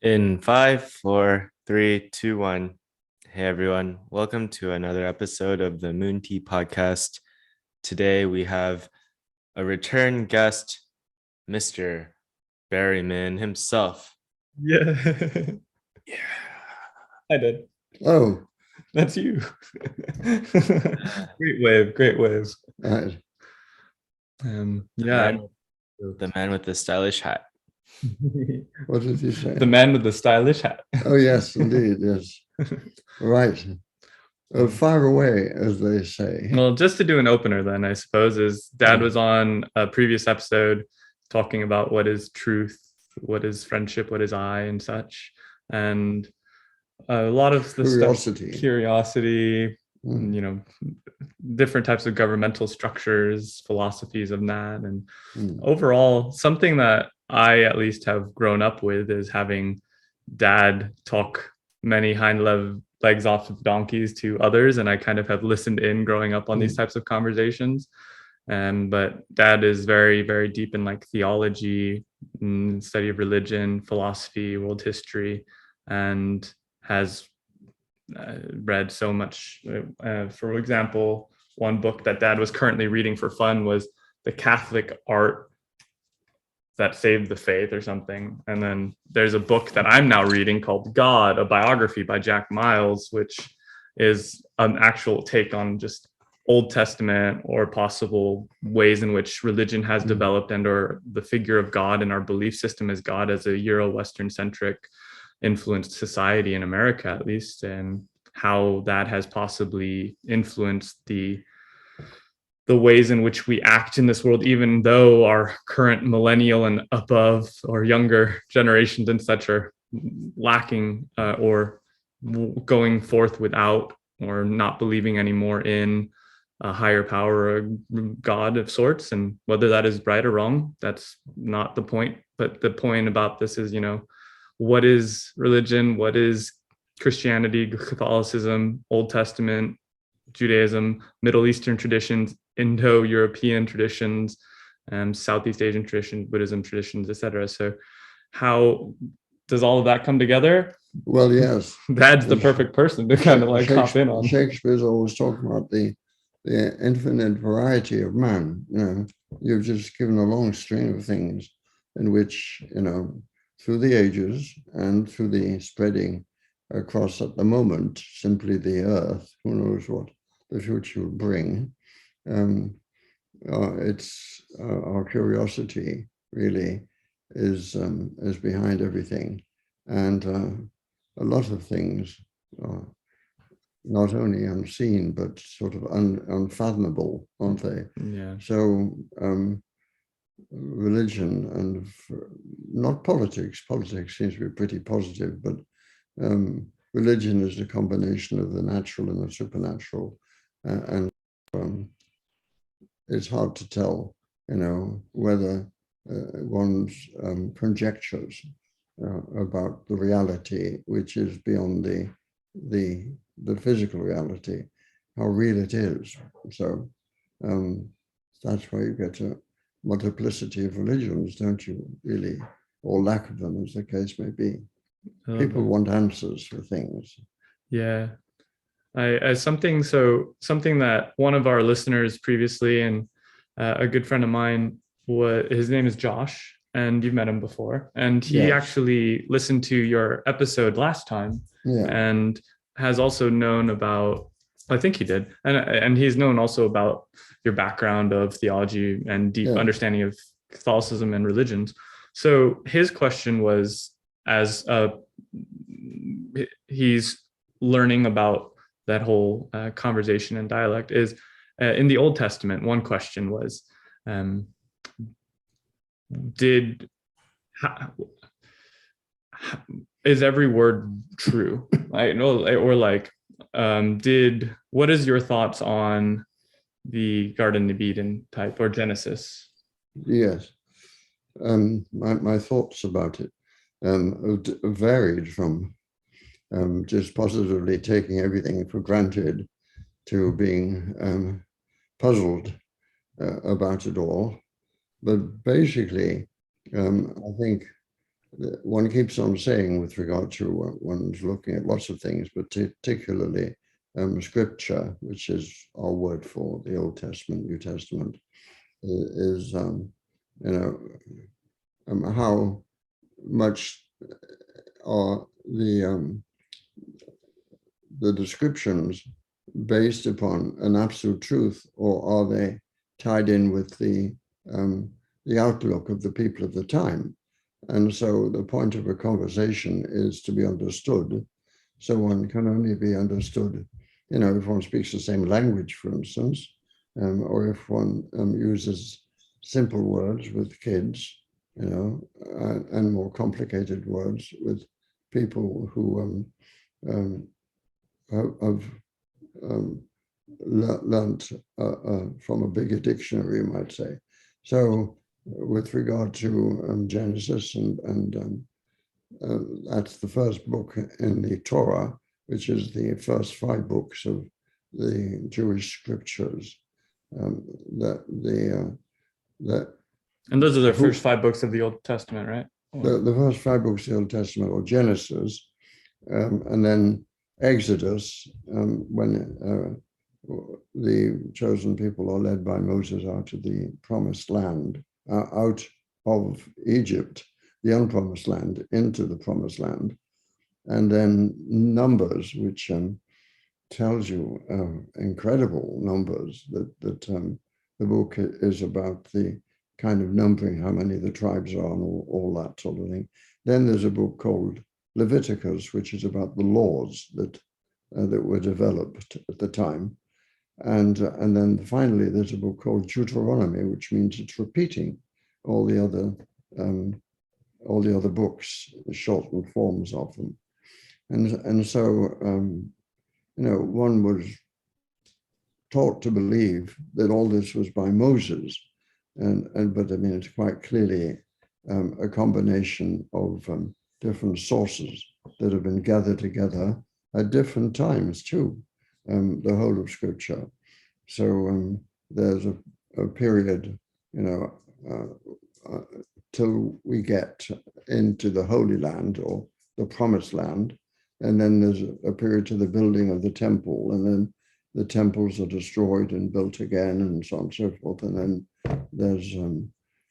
In 5, 4, 3, 2, 1. Hey everyone, welcome to another episode of the Moon Tea Podcast. Today we have a return guest, Mr. Berryman himself. Yeah. I did. Oh, That's you. Great wave. right. Yeah. The man with the stylish hat. What did you say? The man with the stylish hat. Oh, yes, indeed, yes. Right. Fire away, as they say. Well, just to do an opener then, I suppose, is Dad was on a previous episode talking about what is truth, what is friendship, what is I, and such. And a lot of the curiosity, you know, different types of governmental structures, philosophies of that. And overall, something that I at least have grown up with is having Dad talk many hind legs off of donkeys to others, and I kind of have listened in growing up on these types of conversations. But Dad is very, very deep in like theology, study of religion, philosophy, world history, and has read so much. For example, one book that Dad was currently reading for fun was The Catholic Art That Saved the Faith or something. And then there's a book that I'm now reading called God, a biography by Jack Miles, which is an actual take on just Old Testament or possible ways in which religion has developed and or the figure of God and our belief system as God as a Euro-Western centric influenced society in America, at least, and how that has possibly influenced the ways in which we act in this world, even though our current millennial and above or younger generations and such are lacking or going forth without or not believing anymore in a higher power or a God of sorts. And whether that is right or wrong, that's not the point. But the point about this is, you know, what is religion? What is Christianity, Catholicism, Old Testament, Judaism, Middle Eastern traditions, Indo-European traditions, Southeast Asian traditions, Buddhism traditions, etc. So how does all of that come together? Well, yes. Dad's the perfect person to kind of like hop in on. Shakespeare's always talking about the infinite variety of man. You know, you've just given a long string of things in which, you know, through the ages and through the spreading across at the moment, simply the earth, who knows what the future will bring. It's our curiosity really is behind everything, and a lot of things are not only unseen but sort of unfathomable, aren't they? Yeah. So religion and not politics. Politics seems to be pretty positive, but religion is a combination of the natural and the supernatural, and it's hard to tell, you know, whether one's conjectures about the reality, which is beyond the physical reality, how real it is. So that's why you get a multiplicity of religions, don't you? Really, or lack of them, as the case may be. People want answers for things. Yeah. Something that one of our listeners previously, and a good friend of mine, his name is Josh, and you've met him before, and he actually listened to your episode last time, and has also known about, I think he did, and he's known also about your background of theology and deep understanding of Catholicism and religions. So his question was, as he's learning about that whole conversation and dialect, is in the Old Testament, one question was, is every word true? What is your thoughts on the Garden of Eden type or Genesis? Yes. My thoughts about it varied from just positively taking everything for granted to being puzzled about it all. But basically, I think one keeps on saying with regard to one's looking at lots of things, but particularly scripture, which is our word for the Old Testament, New Testament, is how much are the descriptions based upon an absolute truth, or are they tied in with the outlook of the people of the time? And so the point of a conversation is to be understood. So one can only be understood, if one speaks the same language, for instance, or if one uses simple words with kids, and more complicated words with people who have learnt from a bigger dictionary, you might say. So with regard to Genesis, and that's the first book in the Torah, which is the first 5 books of the Jewish scriptures. And those are the first 5 books of the Old Testament, right? The first 5 books of the Old Testament, or Genesis, and then Exodus, when the chosen people are led by Moses out of the promised land, out of Egypt, the unpromised land, into the promised land. And then Numbers, which tells you incredible numbers, that the book is about the kind of numbering, how many the tribes are, and all that sort of thing. Then there's a book called Leviticus, which is about the laws that were developed at the time. And then finally, there's a book called Deuteronomy, which means it's repeating all the other books, the shortened forms of them. And so, one was taught to believe that all this was by Moses, but I mean, it's quite clearly a combination of different sources that have been gathered together at different times too, the whole of Scripture. So there's a period, till we get into the Holy Land, or the Promised Land, and then there's a period to the building of the temple, and then the temples are destroyed and built again, and so on and so forth. And then there's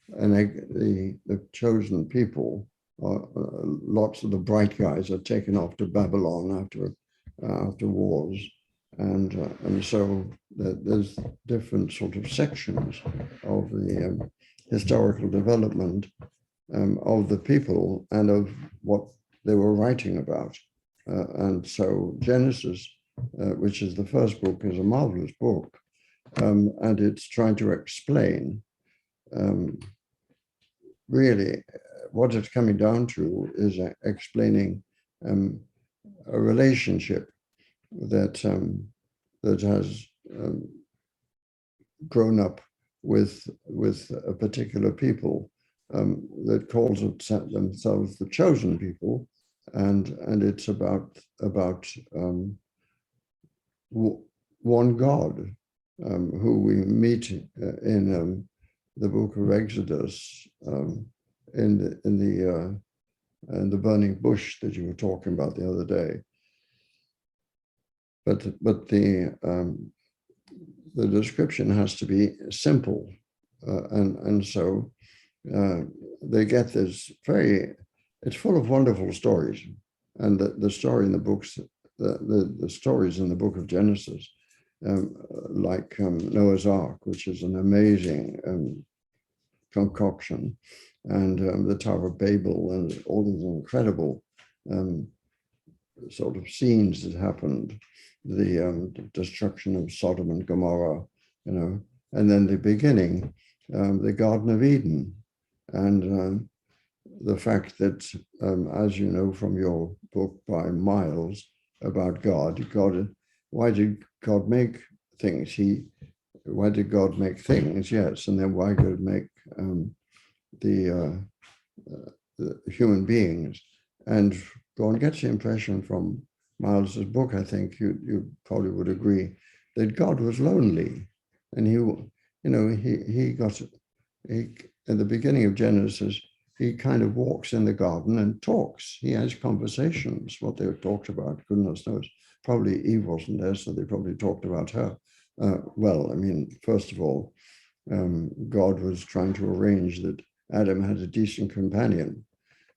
the chosen people. Lots of the bright guys are taken off to Babylon after wars, and so there's different sort of sections of the historical development of the people and of what they were writing about. And so Genesis, which is the first book, is a marvelous book, and it's trying to explain really what it's coming down to is explaining a relationship that has grown up with a particular people that calls themselves the chosen people, and it's about one God who we meet in the book of Exodus, in the burning bush that you were talking about the other day. But the description has to be simple, and so they get this it's full of wonderful stories, and the story in the books, the stories in the book of Genesis, like Noah's Ark, which is an amazing concoction, and the Tower of Babel, and all these incredible sort of scenes that happened, the destruction of Sodom and Gomorrah, and then the beginning, the Garden of Eden, and the fact that, as you know from your book by Miles about God, why did God make things? Why did God make things? Yes, and then why God make the human beings? And one gets the impression from Miles's book, I think you probably would agree, that God was lonely. and he got at the beginning of Genesis. He kind of walks in the garden and talks. He has conversations. What they talked about, goodness knows. Probably Eve wasn't there, so they probably talked about her. Well, I mean, first of all, God was trying to arrange that Adam had a decent companion,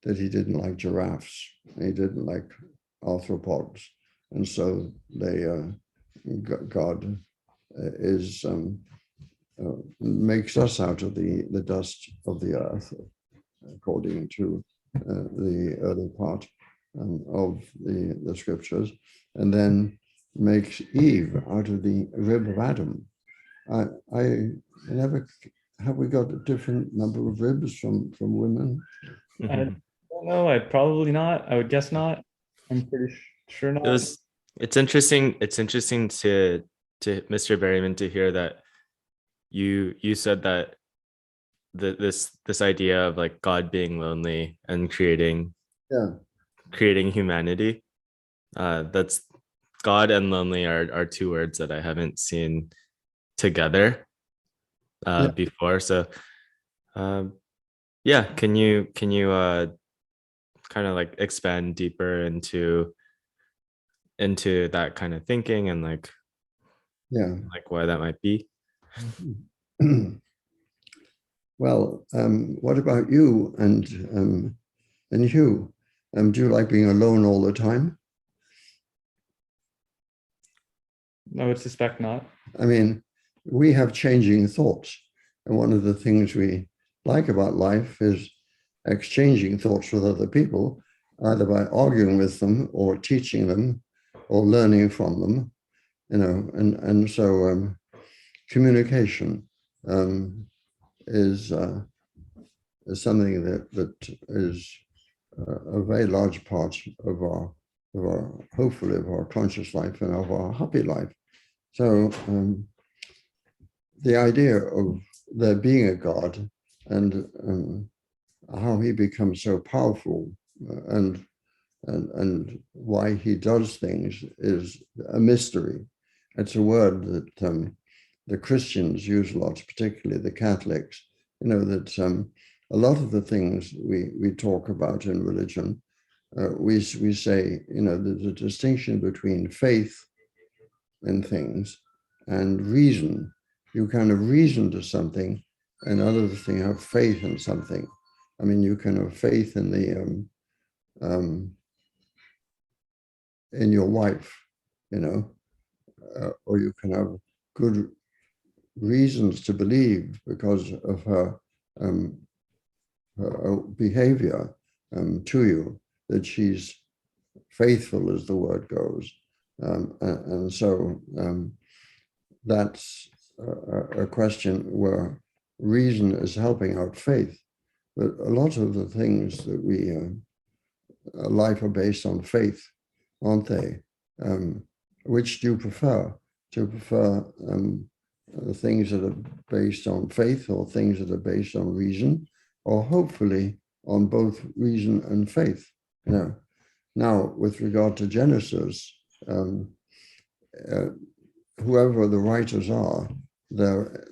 that he didn't like giraffes, he didn't like arthropods, and so God makes us out of the dust of the earth, according to the early part of the scriptures, and then makes Eve out of the rib of Adam. I never have we got a different number of ribs from women? I don't know. I'd probably not. I would guess not. I'm pretty sure not. It's interesting. It's interesting to Mr. Berryman to hear that you said that this idea of like God being lonely and creating humanity. That's God and lonely are two words that I haven't seen together before. So can you kind of like expand deeper into that kind of thinking and like why that might be? Well, what about you and Hugh? Do you like being alone all the time? I would suspect not. I mean, we have changing thoughts. And one of the things we like about life is exchanging thoughts with other people, either by arguing with them or teaching them or learning from them, and so communication is something that is a very large part of our hopefully of our conscious life and of our happy life. So the idea of there being a God and how he becomes so powerful and why he does things is a mystery. It's a word that the Christians use a lot, particularly the Catholics. That a lot of the things we talk about in religion, we say, there's a distinction between faith in things and reason. You kind of reason to something, and other thing have faith in something. I mean, you can have faith in the in your wife, or you can have good reasons to believe because of her behavior to you, that she's faithful, as the word goes. And so that's a question where reason is helping out faith. But a lot of the things that we life are based on faith, aren't they? Which do you prefer? Do you prefer things that are based on faith or things that are based on reason, or hopefully on both reason and faith? Now, with regard to Genesis, whoever the writers are, they're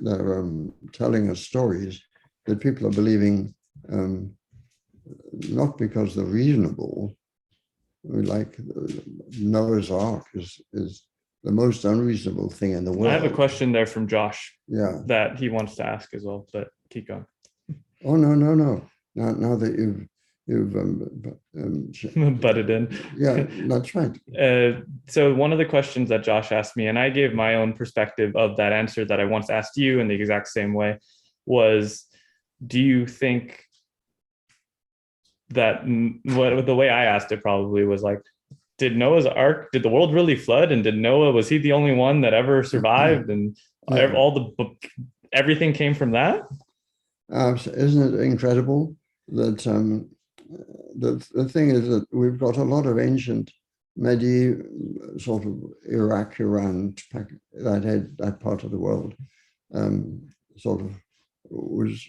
telling us stories that people are believing, not because they're reasonable. Like Noah's Ark is the most unreasonable thing in the world. I have a question there from Josh. Yeah, that he wants to ask as well, but keep going. Oh no! Now that you've butted in. Yeah, that's right. So one of the questions that Josh asked me, and I gave my own perspective of that answer that I once asked you in the exact same way, was, do you think that the way I asked it probably was like, did Noah's Ark, did the world really flood? And was he the only one that ever survived? And everything came from that? Isn't it incredible that the thing is that we've got a lot of ancient medieval sort of Iraq, Iran, that part of the world sort of was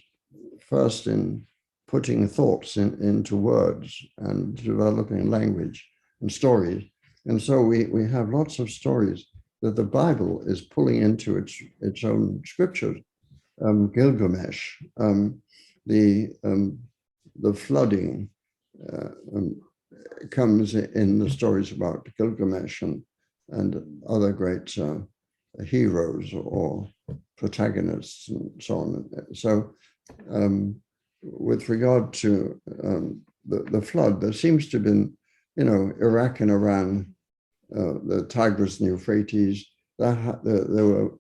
first in putting thoughts into words and developing language and stories. And so we have lots of stories that the Bible is pulling into its own scriptures. Gilgamesh, the flooding comes in the stories about Gilgamesh and other great heroes or protagonists and so on. So with regard to the flood, there seems to have been, Iraq and Iran, the Tigris and Euphrates, there were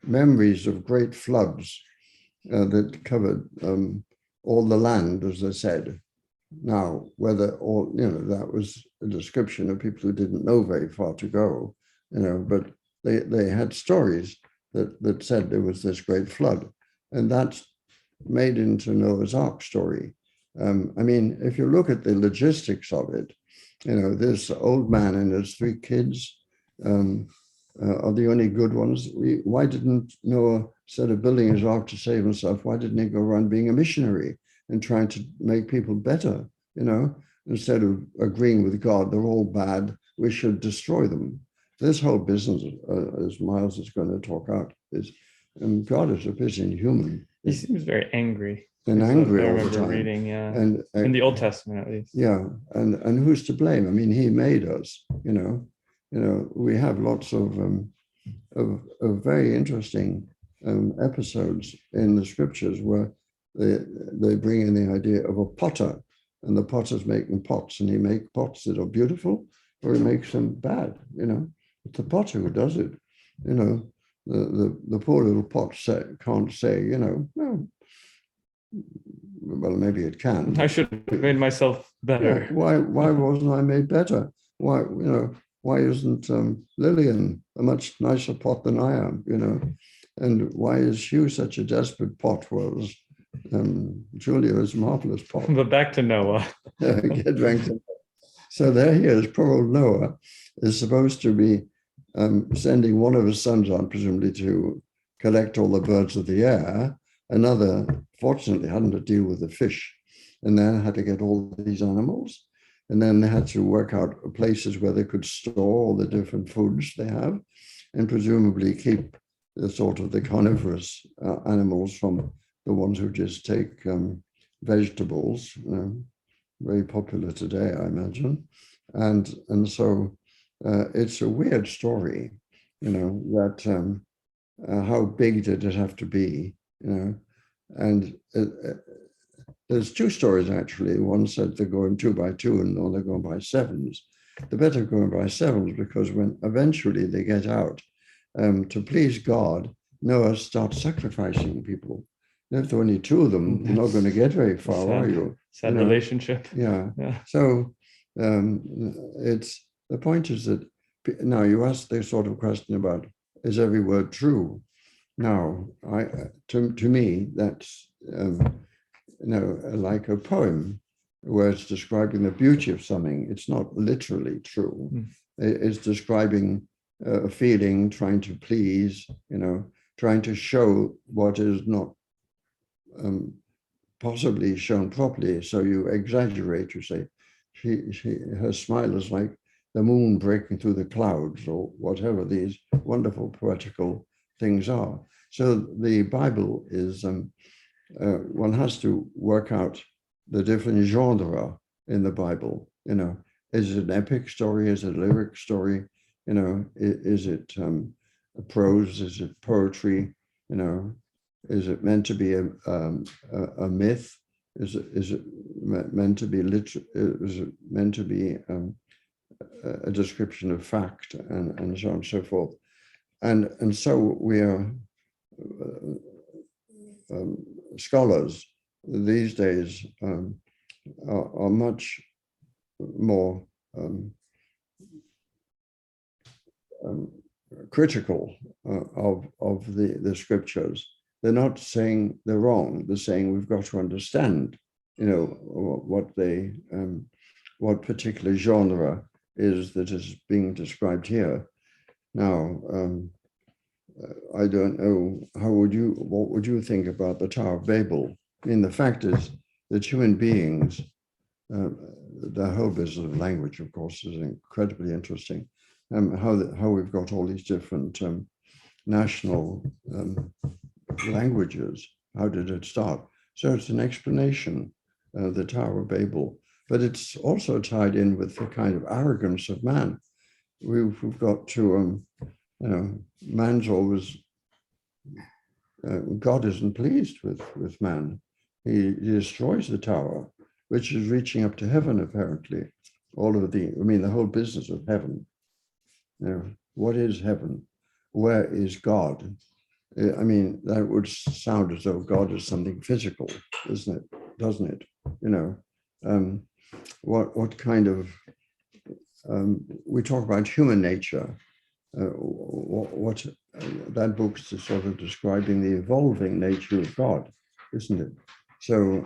memories of great floods that covered all the land, as they said. Now, whether all, that was a description of people who didn't know very far to go, but they had stories that said there was this great flood, and that's made into Noah's Ark story. If you look at the logistics of it, this old man and his 3 kids are the only good ones. Why didn't Noah, instead of building his ark to save himself, why didn't he go around being a missionary and trying to make people better, instead of agreeing with God, they're all bad, we should destroy them. This whole business, as Miles is going to talk out, is God is a bit inhuman. He seems very angry. And angry all the I remember time. reading, yeah. And in the Old Testament, at least. Yeah, and who's to blame? He made us. We have lots of very interesting episodes in the scriptures where they bring in the idea of a potter, and the potter's making pots, and he makes pots that are beautiful, or he makes them bad. It's the potter who does it. The poor little pot can't say, no. Well, maybe it can. I should have made myself better. Yeah, why wasn't I made better? Why isn't Lillian a much nicer pot than I am? And why is Hugh such a desperate pot? Whereas Julia is a marvelous pot. But back to Noah. Get back to Noah. So there he is. Poor old Noah is supposed to be sending one of his sons on, presumably to collect all the birds of the air. Another, fortunately, hadn't to deal with the fish, and then had to get all these animals. And then they had to work out places where they could store all the different foods they have, and presumably keep the sort of the carnivorous animals from the ones who just take vegetables, very popular today, I imagine. And so it's a weird story, that how big did it have to be, and there's 2 stories, actually. One said they're going 2 by 2, and they're going by 7s. They're better going by 7s because when eventually they get out, to please God, Noah starts sacrificing people. If there are only 2 of them, you're not going to get very far, are you? Sad relationship. Yeah. So it's the point is that now you asked the sort of question about, is every word true? Now, to me, that's like a poem where it's describing the beauty of something. It's not literally true. It's describing a feeling, trying to please, trying to show what is not possibly shown properly. So you exaggerate. You say, her smile is like the moon breaking through the clouds, or whatever these wonderful poetical things are. So the Bible is, one has to work out the different genre in the Bible. Is it an epic story? Is it a lyric story? Is it prose? Is it poetry? Is it meant to be a myth? Is it meant to be is it meant to be a description of fact, and so on and so forth? And so we are scholars these days are much more critical of the scriptures. They're not saying they're wrong. They're saying we've got to understand, what particular genre is that is being described here. Now, I don't know, what would you think about the Tower of Babel? The fact is that human beings, the whole business of language, of course, is incredibly interesting. how we've got all these different national languages. How did it start? So it's an explanation, the Tower of Babel, but it's also tied in with the kind of arrogance of man. We've got to, man's always, God isn't pleased with man. He destroys the tower, which is reaching up to heaven, apparently. The whole business of heaven. What is heaven? Where is God? That would sound as though God is something physical, isn't it? Doesn't it? What kind of, we talk about human nature. What that book's sort of describing the evolving nature of God, isn't it? So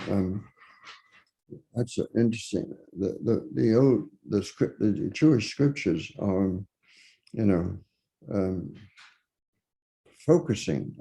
that's interesting. The Jewish scriptures are, focusing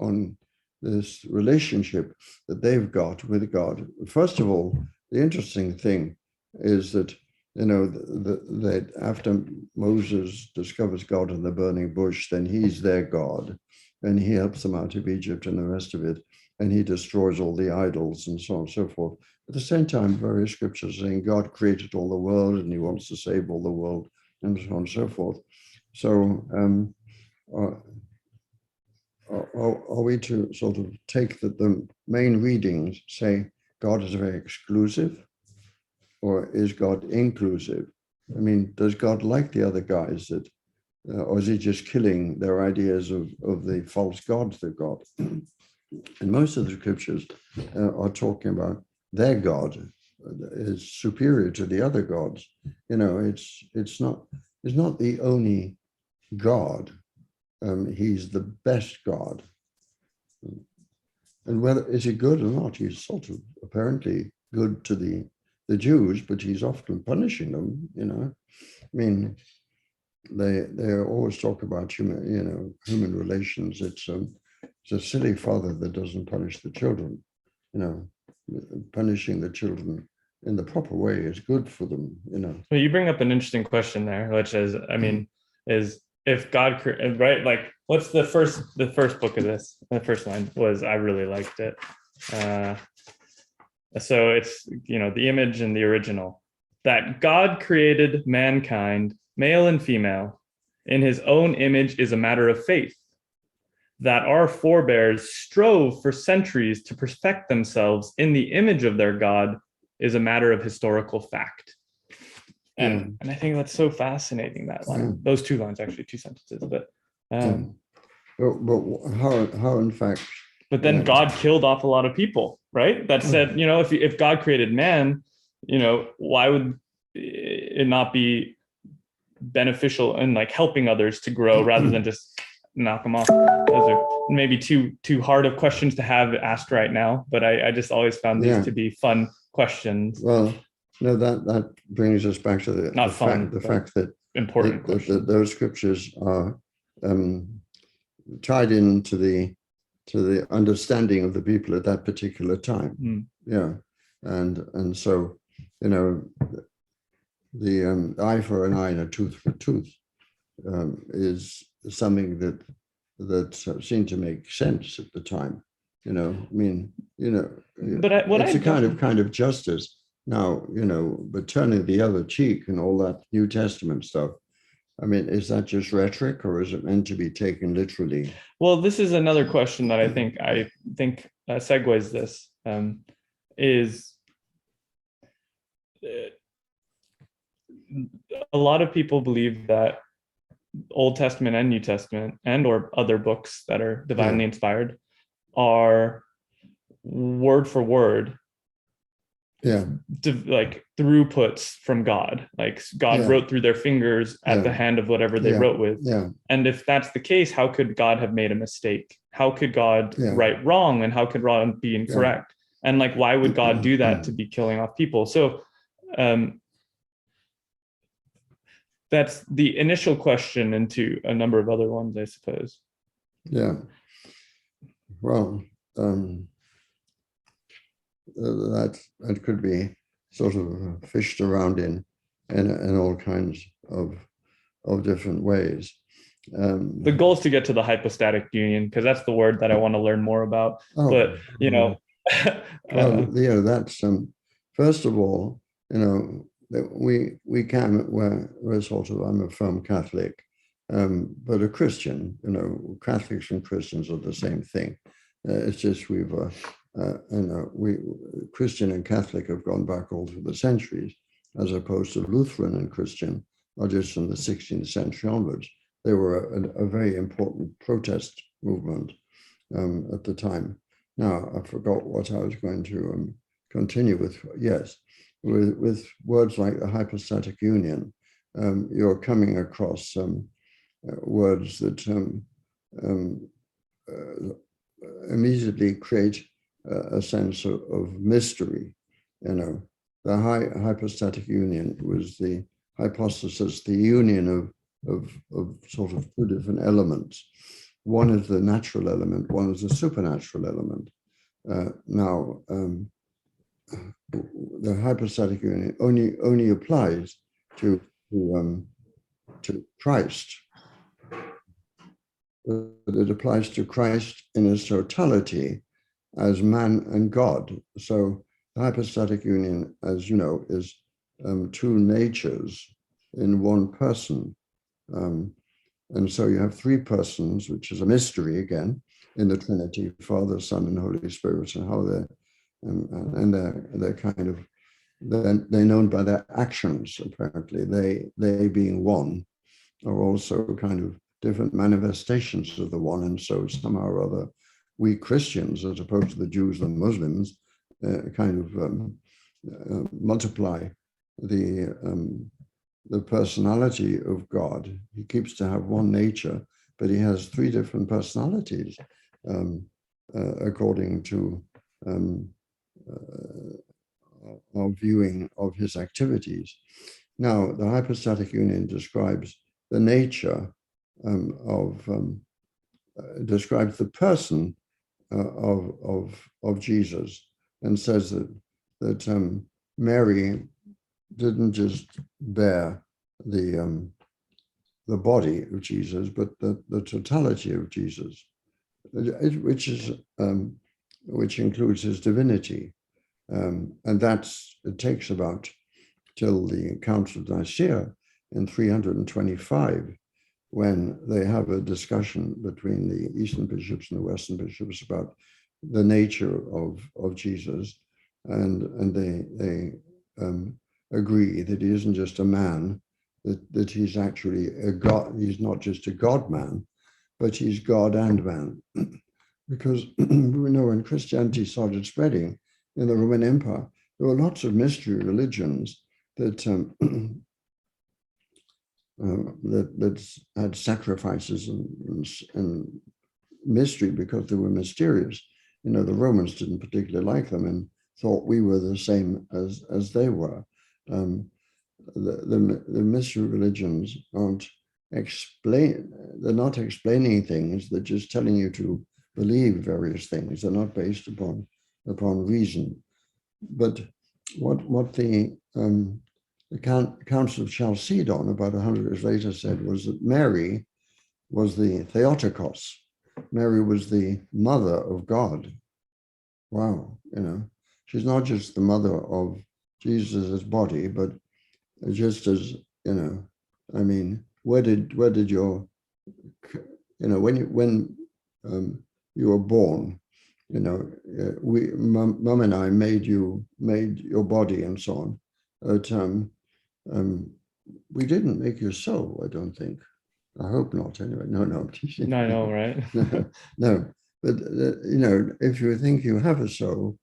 on this relationship that they've got with God. First of all, the interesting thing is that that after Moses discovers God in the burning bush, then he's their God, and he helps them out of Egypt and the rest of it, and he destroys all the idols and so on and so forth. At the same time, various scriptures saying God created all the world and he wants to save all the world and so on and so forth. So are we to sort of take that the main readings say God is very exclusive, or is God inclusive? Does God like the other guys that, or is he just killing their ideas of the false gods they've got? And most of the scriptures are talking about their God is superior to the other gods. It's not the only God. He's the best God. And whether is he good or not, he's sort of apparently good to the Jews, but he's often punishing them. They always talk about human relations. It's a silly father that doesn't punish the children. Punishing the children in the proper way is good for them. Well, you bring up an interesting question there, which is, is if God, right? Like, what's the first book of this? The first line was, I really liked it. So it's, the image and the original, that God created mankind, male and female, in his own image is a matter of faith. That our forebears strove for centuries to perfect themselves in the image of their God is a matter of historical fact. And I think that's so fascinating, that line. Those two lines, actually, two sentences. But how in fact? But then God killed off a lot of people, right? That said, if God created man, why would it not be beneficial and like helping others to grow rather than just knock them off? Those are maybe too hard of questions to have asked right now, but I just always found these to be fun questions. Well, no, that brings us back to the fact that important that those scriptures are tied into the understanding of the people at that particular time. And so the eye for an eye and a tooth for a tooth is something that seemed to make sense at the time. But it's a kind of justice now, but turning the other cheek and all that New Testament stuff. Is that just rhetoric, or is it meant to be taken literally? Well, this is another question that I think segues this, is a lot of people believe that Old Testament and New Testament and or other books that are divinely inspired are word for word like throughputs from God. Like God wrote through their fingers at the hand of whatever they wrote with. And if that's the case, how could God have made a mistake? How could God write wrong? And how could wrong be incorrect? And like, why would God do that to be killing off people? So that's the initial question into a number of other ones, I suppose. Yeah. Well, that could be sort of fished around in all kinds of different ways. The goal is to get to the hypostatic union, because that's the word that I want to learn more about. But well, that's first of all, we can we're sort of, I'm a firm Catholic, but a Christian. Catholics and Christians are the same thing. It's just we Christian and Catholic have gone back all through the centuries, as opposed to Lutheran and Christian are just from the 16th century onwards. They were a very important protest movement at the time. Now, I forgot what I was going to continue with. Yes, with words like the hypostatic union, you're coming across words that immediately create a sense of mystery. The hypostatic union was the hypostasis, the union of sort of two different elements. One is the natural element, one is the supernatural element. The hypostatic union only applies to Christ. It applies to Christ in his totality as man and God. So the hypostatic union, as you know, is two natures in one person. And so you have three persons, which is a mystery again in the Trinity, Father, Son, and Holy Spirit, and how they're kind of, they're known by their actions, apparently. They being one are also kind of different manifestations of the one. And so somehow or other, we Christians, as opposed to the Jews and Muslims, kind of multiply the personality of God. He keeps to have one nature, but he has three different personalities according to our viewing of his activities. Now, the hypostatic union describes the nature describes the person of Jesus, and says that Mary didn't just bear the body of Jesus, but the totality of Jesus, which includes his divinity, and it takes about till the Council of Nicaea in 325, when they have a discussion between the Eastern bishops and the Western bishops about the nature of Jesus, and they agree that he isn't just a man, that he's actually a God. He's not just a God man, but he's God and man. Because we know when Christianity started spreading in the Roman Empire, there were lots of mystery religions that that had sacrifices and mystery because they were mysterious. The Romans didn't particularly like them and thought we were the same as they were. The mystery religions they're not explaining things, they're just telling you to believe various things. They're not based upon reason. But what the Council of Chalcedon about 100 years later said was that Mary was the Theotokos. Mary was the mother of God. Wow, she's not just the mother of Jesus' body, but just as, I mean, where did your, when you were born, Mum and I made your body and so on. But we didn't make your soul, I don't think. I hope not, anyway. No, I'm teaching. I know, right? No, but if you think you have a soul,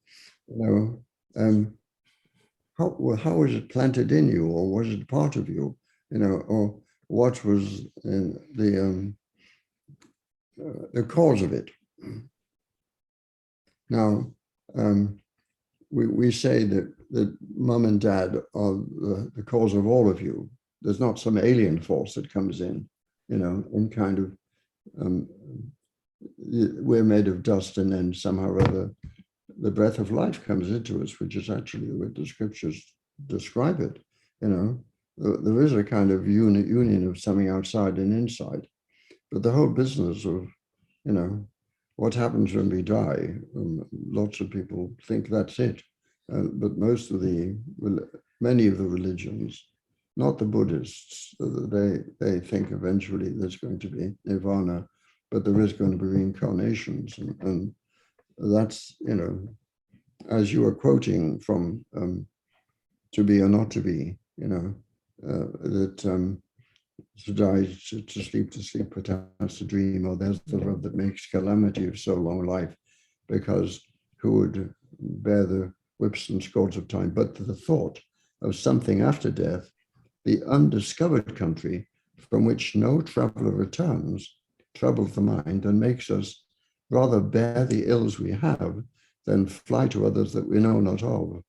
how was it planted in you, or was it part of you, or what was the cause of it? Now, we say that mum and dad are the cause of all of you. There's not some alien force that comes in, and kind of, we're made of dust, and then somehow or other the breath of life comes into us, which is actually the way the scriptures describe it. there is a kind of union of something outside and inside. But the whole business of, what happens when we die, lots of people think that's it. But many of the religions, not the Buddhists, they think eventually there's going to be nirvana, but there is going to be reincarnations. And that's, as you were quoting from To Be or Not to Be, that to die, to sleep, perhaps to dream, or there's the rub that makes calamity of so long life, because who would bear the whips and scourge of time? But the thought of something after death, the undiscovered country from which no traveler returns, troubles the mind and makes us rather bear the ills we have than fly to others that we know not of.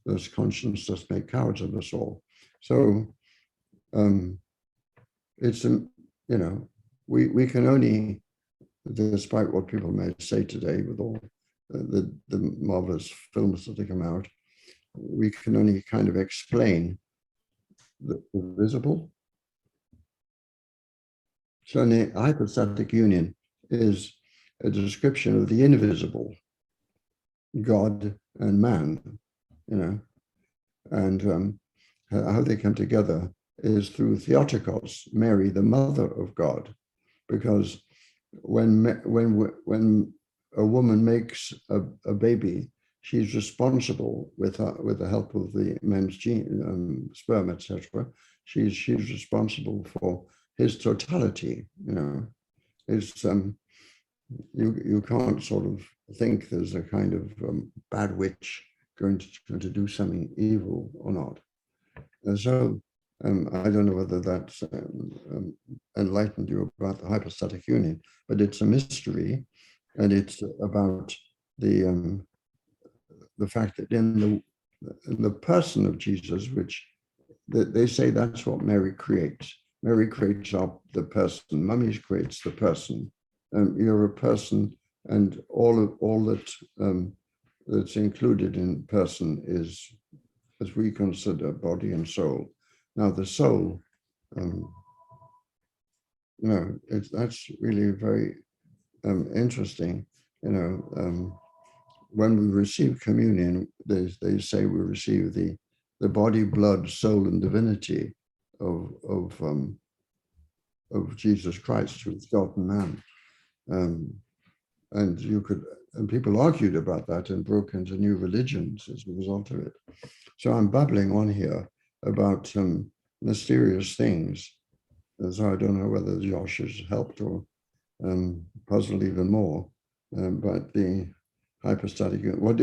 Thus conscience does make cowards of us all. So it's, we can only, despite what people may say today with all the marvelous films that have come out, we can only kind of explain the visible. So the hypostatic union is a description of the invisible, God and man, and how they come together is through Theotokos, Mary, the mother of God, because when a woman makes a baby, she's responsible with the help of the man's gene, sperm, etc. She's responsible for his totality. It's you can't sort of think there's a kind of bad witch going to do something evil or not. And so I don't know whether that's enlightened you about the hypostatic union, but it's a mystery, and it's about the fact that in the person of Jesus, which they say that's what Mary creates. Mary creates the person. Mummy creates the person. You're a person, and all that that's included in person is, as we consider, body and soul. Now the soul, that's really very interesting. When we receive communion, they say we receive the body, blood, soul, and divinity of Jesus Christ, who's God and man. And people argued about that and broke into new religions as a result of it. So I'm babbling on here about some mysterious things. So I don't know whether Josh has helped or puzzled even more. But the hypostatic union, what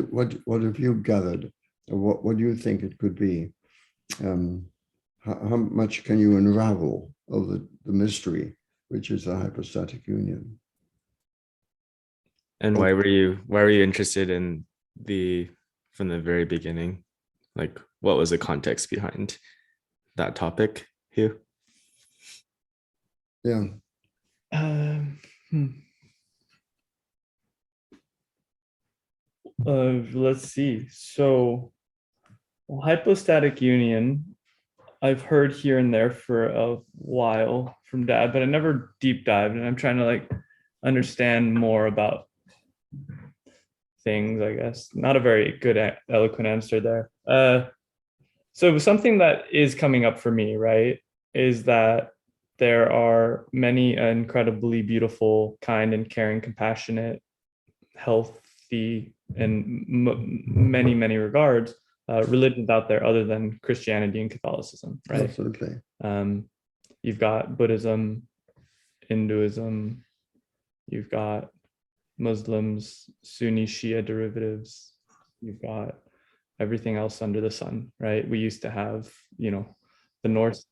have you gathered? What do you think it could be? How much can you unravel of the mystery, which is the hypostatic union? And why were you interested in from the very beginning? Like, what was the context behind that topic, Hugh? Yeah. Let's see. So, hypostatic union, I've heard here and there for a while from Dad, but I never deep dived, and I'm trying to understand more about things, I guess. Not a very good, eloquent answer there. So something that is coming up for me, right, is that there are many incredibly beautiful, kind and caring, compassionate, healthy, in many, many regards, religions out there other than Christianity and Catholicism, right? Absolutely. You've got Buddhism, Hinduism, you've got Muslims, Sunni, Shia derivatives, you've got everything else under the sun, right? We used to have, the Norse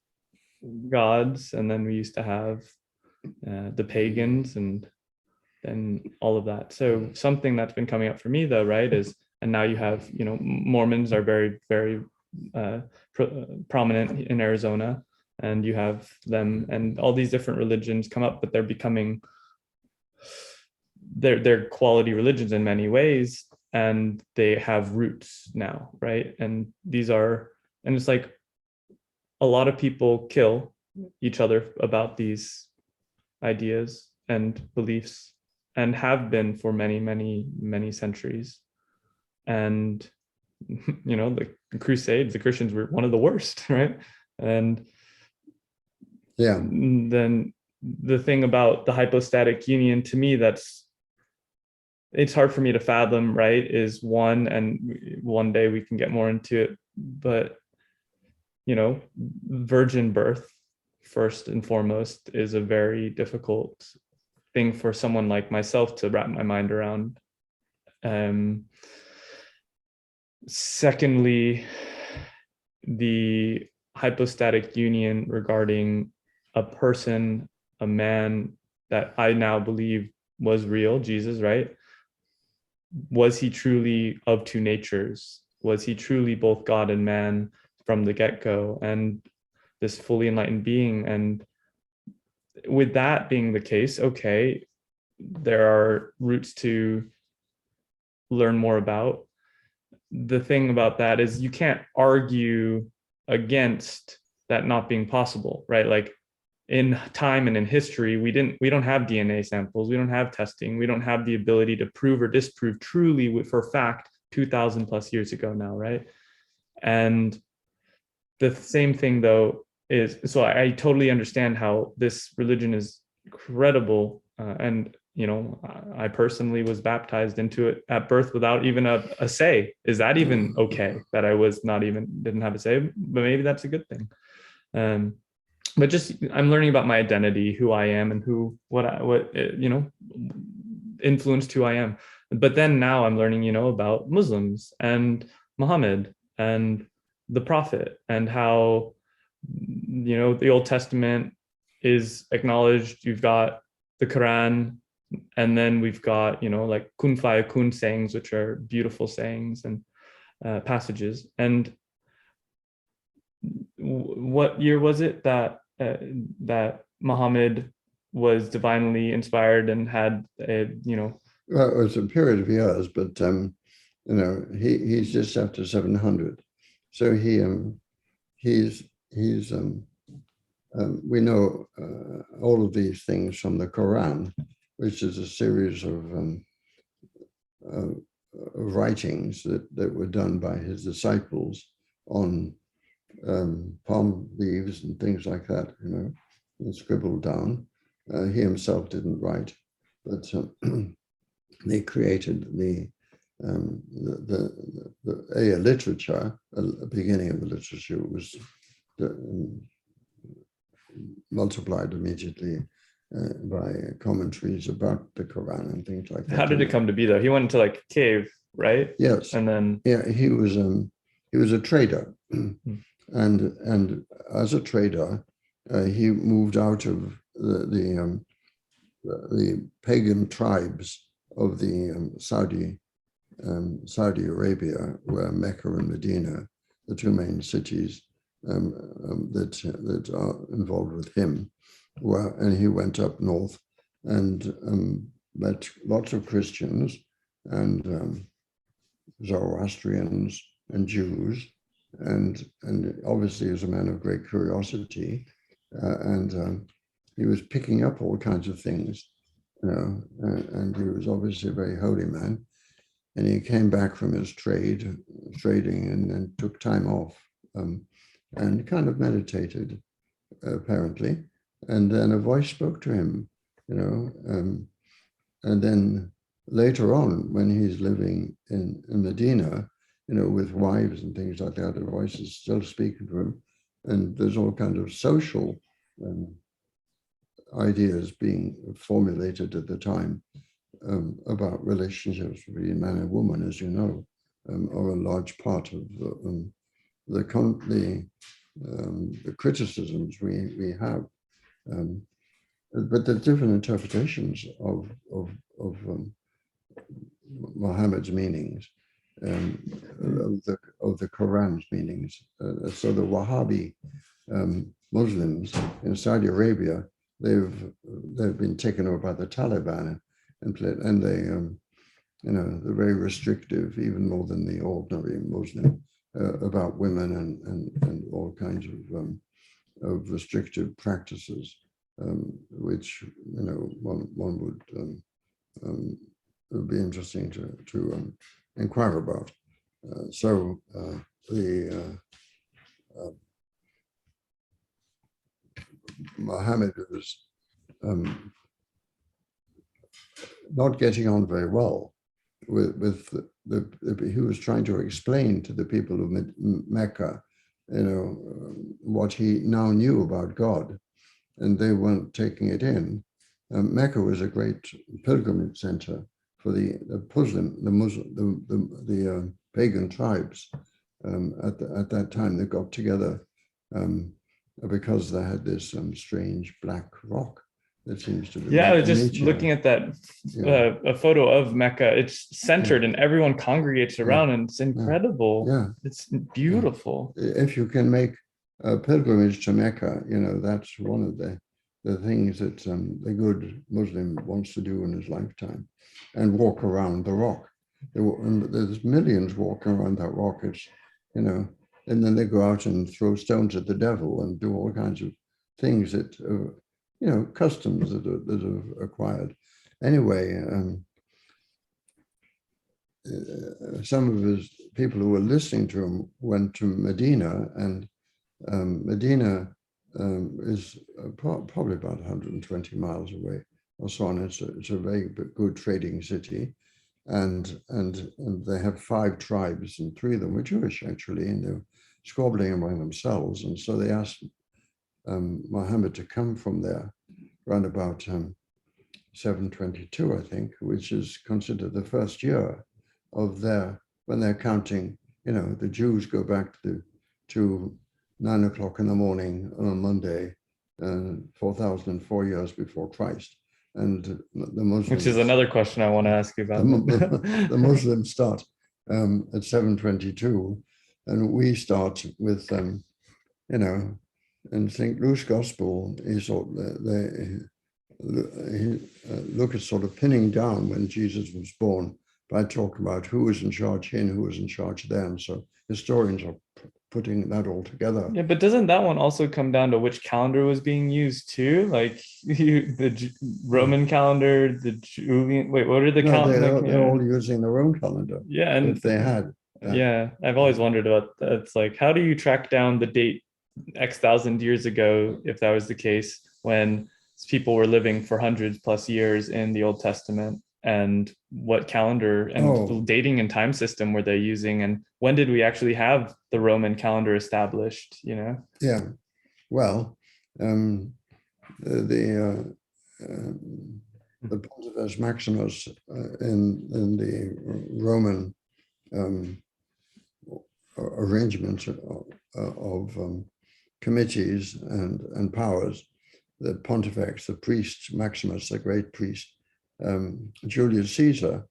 gods, and then we used to have the pagans, and then all of that. So something that's been coming up for me, though, right, is, and now you have, Mormons are very, very prominent in Arizona, and you have them, and all these different religions come up, but they're becoming, they're quality religions in many ways, and they have roots now, right? And these are, and it's like, a lot of people kill each other about these ideas and beliefs, and have been for many, many, many centuries. And the Crusades, the Christians were one of the worst, right? And then the thing about the hypostatic union, to me, it's hard for me to fathom, right, is one, and one day we can get more into it, but virgin birth, first and foremost, is a very difficult thing for someone like myself to wrap my mind around. Secondly, the hypostatic union regarding a person, a man that I now believe was real, Jesus, right? Was he truly of two natures? Was he truly both God and man from the get-go, and this fully enlightened being? And with that being the case, okay, there are routes to learn more about. The thing about that is you can't argue against that not being possible, right? Like, in time and in history, we don't have DNA samples, we don't have testing, we don't have the ability to prove or disprove truly for fact 2,000 plus years ago now, right? And the same thing though is, so I totally understand how this religion is incredible, and I personally was baptized into it at birth without even a say. Is that even okay, that I didn't have a say? But maybe that's a good thing. But just, I'm learning about my identity, who I am, and what influenced who I am. But then now I'm learning, about Muslims and Muhammad and the Prophet, and how, the Old Testament is acknowledged. You've got the Quran, and then we've got, like kun fayakun sayings, which are beautiful sayings and passages. And what year was it that Muhammad was divinely inspired and had Well, it was a period of years, but he's just after 700, so we know all of these things from the Quran, which is a series of writings that were done by his disciples on palm leaves and things like that, and scribbled down. He himself didn't write, but they created the literature. A beginning of the literature was multiplied immediately by commentaries about the Quran and things like that. How did it come to be though? He went into like a cave, right? Yes. And then he was a trader. And as a trader, he moved out of the pagan tribes of the Saudi Arabia, where Mecca and Medina, the two main cities that are involved with him, were, and he went up north and met lots of Christians and Zoroastrians and Jews. And obviously he was a man of great curiosity, and he was picking up all kinds of things, and he was obviously a very holy man. And he came back from his trading and took time off, and kind of meditated, apparently. And then a voice spoke to him, and then later on, when he's living in Medina, with wives and things like that, the voice is still speaking to him. And there's all kinds of social ideas being formulated at the time about relationships between man and woman, as you know, are a large part of the criticisms we have. But the different interpretations of Muhammad's meanings, of the Quran's meanings. So the Wahhabi Muslims in Saudi Arabia, they've been taken over by the Taliban, and they they're very restrictive, even more than the ordinary Muslim. about women and all kinds of restrictive practices, which one would be interesting to inquire about. So Muhammad was not getting on very well with he was trying to explain to the people of Mecca, what he now knew about God, and they weren't taking it in. Mecca was a great pilgrimage center for the pagan tribes. At that time, they got together because they had this strange black rock that seems to be. Yeah, I was just looking at that a photo of Mecca. It's centered and everyone congregates around, and it's incredible. Yeah, it's beautiful. If you can make a pilgrimage to Mecca, that's one of the things that the good Muslim wants to do in his lifetime, and walk around the rock. There's millions walking around that rock. It's, and then they go out and throw stones at the devil and do all kinds of things that, customs that are acquired. Anyway, some of his people who were listening to him went to Medina, and Medina is probably about 120 miles away or so on. It's a very good trading city, and they have 5 tribes, and 3 of them were Jewish actually, and they're squabbling among themselves. And so they asked Muhammad to come from there around about 722, I think, which is considered the first year of when they're counting. The Jews go back to 9 o'clock in the morning on a Monday, 4,004 years before Christ. And the Muslims, which is another question I want to ask you about. The Muslims start at 722, and we start with, in St. Luke's Gospel, Luke is sort of pinning down when Jesus was born by talking about who was in charge here and who was in charge then. So historians are putting that all together. Yeah, but doesn't that one also come down to which calendar was being used too? Like the Roman calendar, the Julian. Wait, what are the calendars? They're all using their own calendar. Yeah, and if they had. Yeah, I've always wondered about that. It's like, how do you track down the date X thousand years ago, if that was the case, when people were living for hundreds plus years in the Old Testament? And what calendar and dating and time system were they using, and when did we actually have the Roman calendar established? Yeah, well, the Pontifex Maximus in the Roman arrangement of committees and powers, the Pontifex, the priest Maximus, the great priest, Julius Caesar,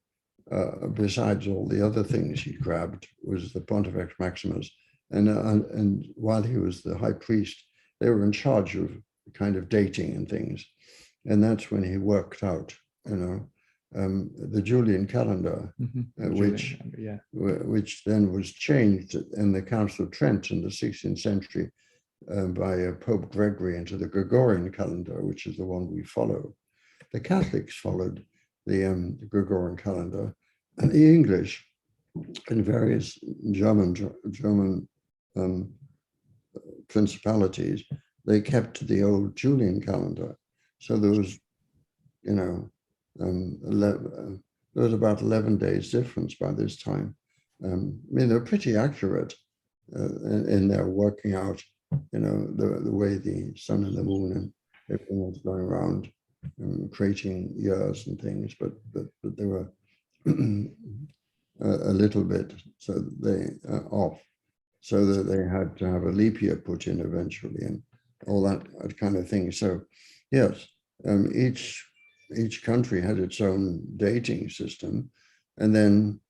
besides all the other things he grabbed, was the Pontifex Maximus. And while he was the high priest, they were in charge of kind of dating and things. And that's when he worked out, the Julian calendar, which then was changed in the Council of Trent in the 16th century by Pope Gregory into the Gregorian calendar, which is the one we follow. The Catholics followed the Gregorian calendar, and the English in various German principalities, they kept the old Julian calendar. So there was, there was about 11 days difference by this time. They're pretty accurate in their working out, the way the sun and the moon and everything was going around, creating years and things, but they were a little bit off, so that they had to have a leap year put in eventually and all that kind of thing. So yes, each country had its own dating system, and then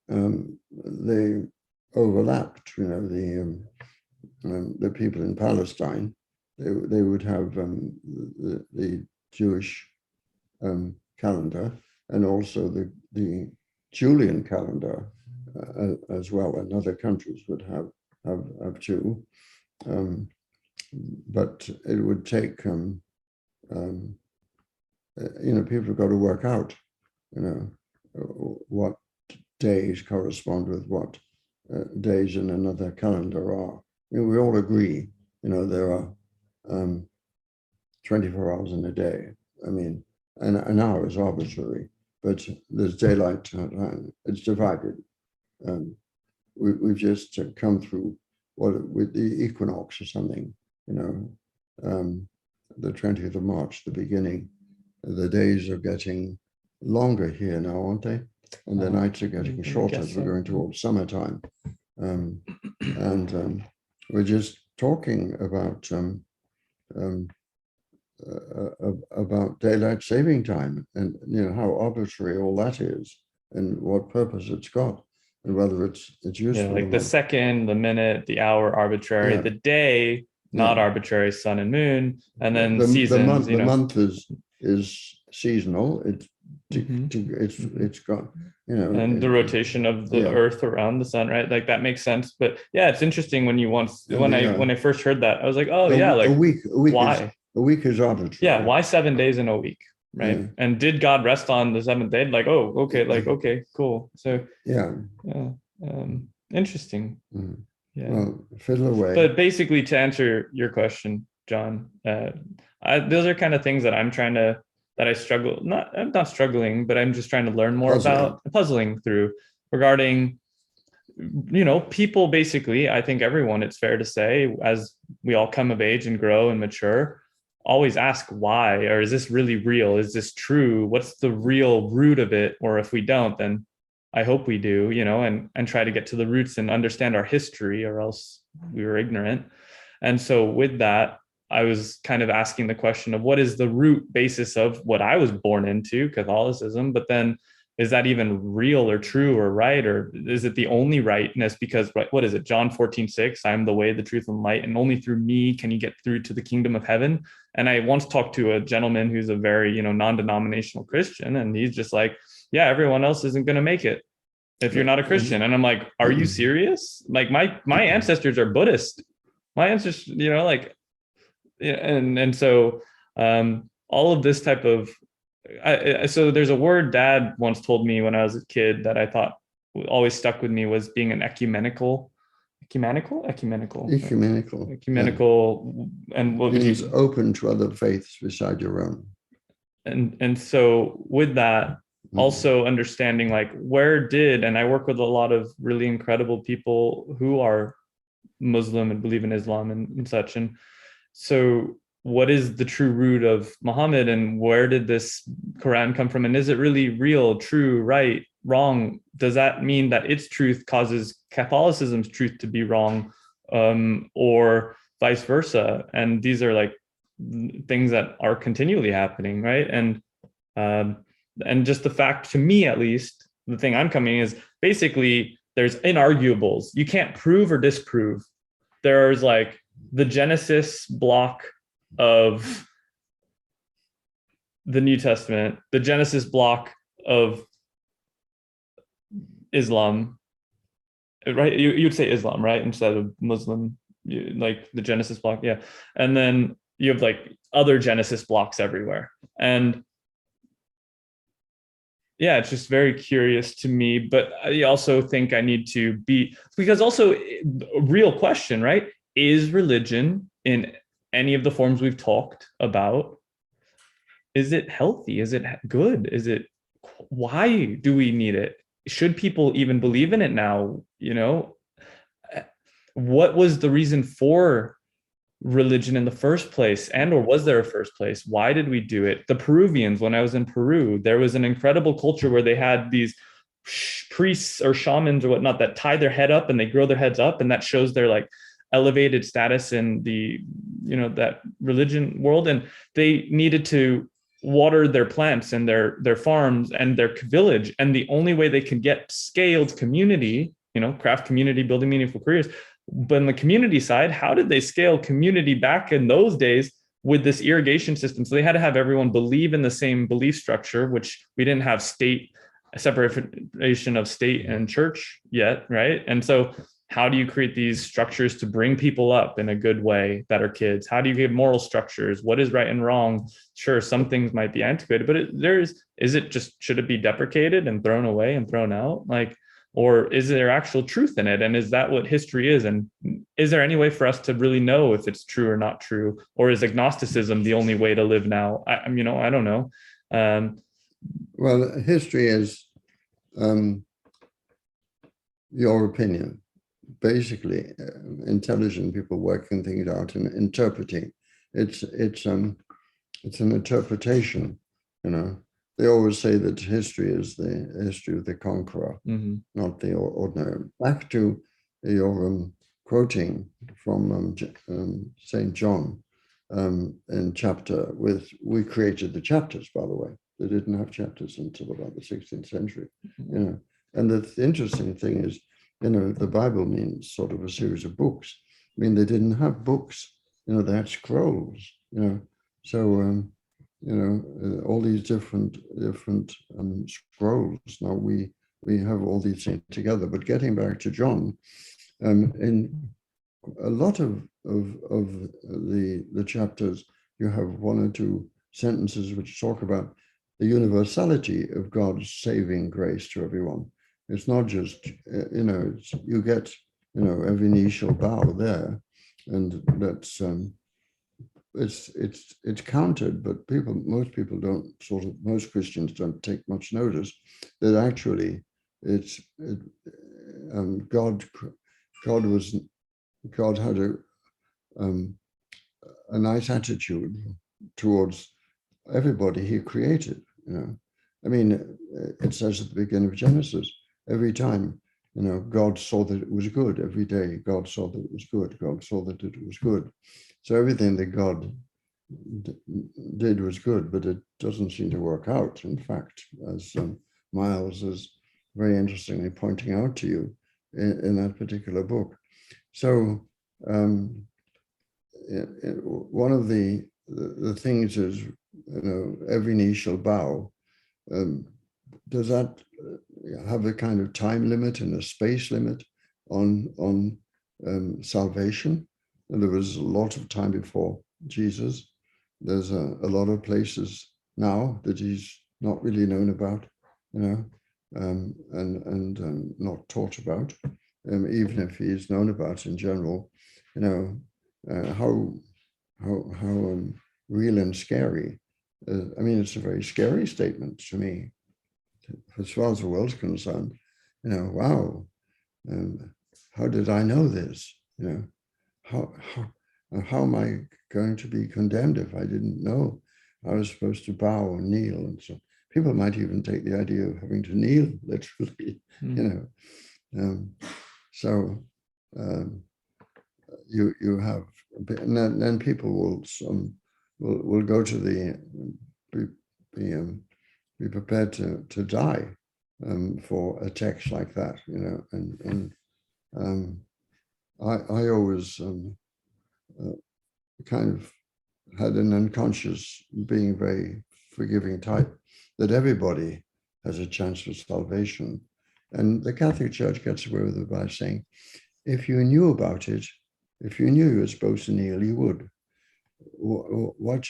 they overlapped. The people in Palestine, they would have the Jewish calendar, and also the Julian calendar as well, and other countries would have too. But it would take, people have got to work out, what days correspond with what days in another calendar are. We all agree, there are 24 hours in a day. And an hour is arbitrary, but there's daylight time. It's divided. We've just come through with the equinox or something, the 20th of March, the beginning. The days are getting longer here now, aren't they? And the nights are getting shorter as we're going towards summertime. We're just talking about daylight saving time, and how arbitrary all that is, and what purpose it's got, and whether it's useful. Like the second, the minute, the hour, arbitrary. The day, not arbitrary, sun and moon, and then the seasons. The month is seasonal. It's got and the rotation of the earth around the sun, right? Like that makes sense. But yeah, it's interesting when I first heard that, I was like, a week why? A week is arbitrary. Yeah, why 7 days in a week, right? Yeah. And did God rest on the seventh day? Like, okay, cool. So interesting. Mm. Yeah. Well, fiddle away. But basically, to answer your question, John, those are kind of things that I'm trying to. That I'm not struggling, but I'm just trying to learn more about, puzzling through regarding, people basically, I think everyone, it's fair to say, as we all come of age and grow and mature, always ask why, or is this really real? Is this true? What's the real root of it? Or if we don't, then I hope we do, and try to get to the roots and understand our history, or else we were ignorant. And so with that, I was kind of asking the question of what is the root basis of what I was born into, Catholicism, but then is that even real or true or right? Or is it the only rightness? Because what is it? John 14:6, I am the way, the truth, and light, and only through me can you get through to the kingdom of heaven. And I once talked to a gentleman who's a very, non-denominational Christian, and he's just like, yeah, everyone else isn't going to make it if you're not a Christian. And I'm like, are you serious? Like my ancestors are Buddhist. My ancestors, and so all of this type of so there's a word Dad once told me when I was a kid that I thought always stuck with me, was being an ecumenical, and what means open to other faiths beside your own. And so with that, also understanding like and I work with a lot of really incredible people who are Muslim and believe in Islam and such, and so what is the true root of Muhammad, and where did this Quran come from? And is it really real, true, right, wrong? Does that mean that its truth causes Catholicism's truth to be wrong, or vice versa? And these are like things that are continually happening, right? And just the fact, to me at least, the thing I'm coming is basically there's inarguables. You can't prove or disprove. There's like the Genesis block of the New Testament, the Genesis block of Islam, right? You'd say Islam, right? Instead of Muslim, like the Genesis block. Yeah. And then you have like other Genesis blocks everywhere. And yeah, it's just very curious to me, but I also think I need to be, because also a real question, right? Is religion in any of the forms we've talked about, is it healthy? Is it good? Why do we need it? Should people even believe in it now? What was the reason for religion in the first place, and or was there a first place? Why did we do it? The Peruvians, when I was in Peru, there was an incredible culture where they had these priests or shamans or whatnot that tie their head up and they grow their heads up, and that shows their like elevated status in the that religion world. And they needed to water their plants and their farms and their village, and the only way they could get scaled community, craft community, building meaningful careers. But on the community side, how did they scale community back in those days with this irrigation system? So they had to have everyone believe in the same belief structure, which we didn't have state a separation of state and church yet, right? And so how do you create these structures to bring people up in a good way that are kids? How do you give moral structures? What is right and wrong? Sure, some things might be antiquated, but should it be deprecated and thrown away and thrown out? Like, or is there actual truth in it? And is that what history is? And is there any way for us to really know if it's true or not true? Or is agnosticism the only way to live now? I don't know. Well, history is your opinion. Basically, intelligent people working things out and interpreting. It's an interpretation. They always say that history is the history of the conqueror, not the ordinary. Back to your quoting from St. John in chapter we created the chapters, by the way. They didn't have chapters until about the 16th century. And the interesting thing is, the Bible means sort of a series of books. I mean, they didn't have books, they had scrolls, So, all these different scrolls. Now we have all these things together. But getting back to John, in a lot of the chapters, you have one or two sentences which talk about the universality of God's saving grace to everyone. It's not just, you get, every knee shall bow there, and that's it's counted, but most Christians don't take much notice that actually God had a nice attitude towards everybody he created. I mean, it says at the beginning of Genesis, every time, God saw that it was good. Every day, God saw that it was good. God saw that it was good. So everything that God did was good, but it doesn't seem to work out. In fact, as Miles is very interestingly pointing out to you in that particular book. So one of the things is, every knee shall bow. Does that have a kind of time limit and a space limit on salvation? And there was a lot of time before Jesus. There's a lot of places now that he's not really known about, and not taught about, even if he is known about in general. How real and scary. I mean, it's a very scary statement to me, as far as the world's concerned. Wow, how did I know this? How am I going to be condemned if I didn't know I was supposed to bow and kneel? And so people might even take the idea of having to kneel literally, So you have, and then people will go to be prepared to die for a text like that, and I always kind of had an unconscious, being very forgiving type, that everybody has a chance for salvation. And the Catholic Church gets away with it by saying, if you knew about it, if you knew you were supposed to kneel, you would. What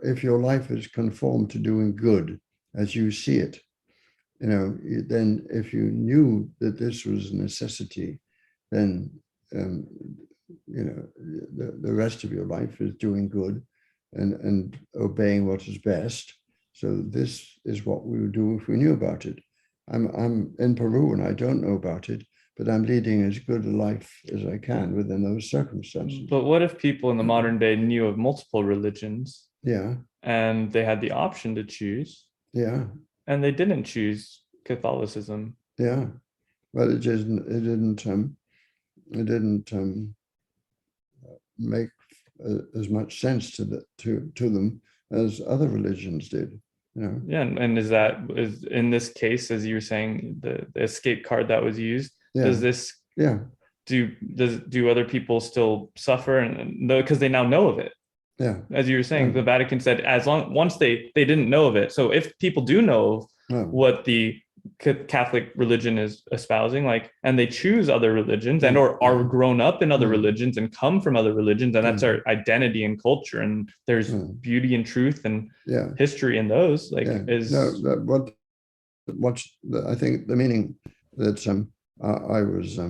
if your life is conformed to doing good as you see it? Then if you knew that this was a necessity, then the rest of your life is doing good and obeying what is best. So this is what we would do if we knew about it. I'm in Peru and I don't know about it, but I'm leading as good a life as I can within those circumstances. But what if people in the modern day knew of multiple religions? Yeah. And they had the option to choose. Yeah. And they didn't choose Catholicism. Yeah. Well, it didn't make as much sense to them as other religions did. Yeah, and is in this case, as you were saying, the escape card that was used? Yeah. Does this? Yeah. Do other people still suffer, and because they now know of it? Yeah. As you were saying, the Vatican said once they didn't know of it. So if people do know what the Catholic religion is espousing, like, and they choose other religions and or are grown up in other religions and come from other religions, and that's our identity and culture, and there's beauty and truth and history in those, like I think the meaning that I was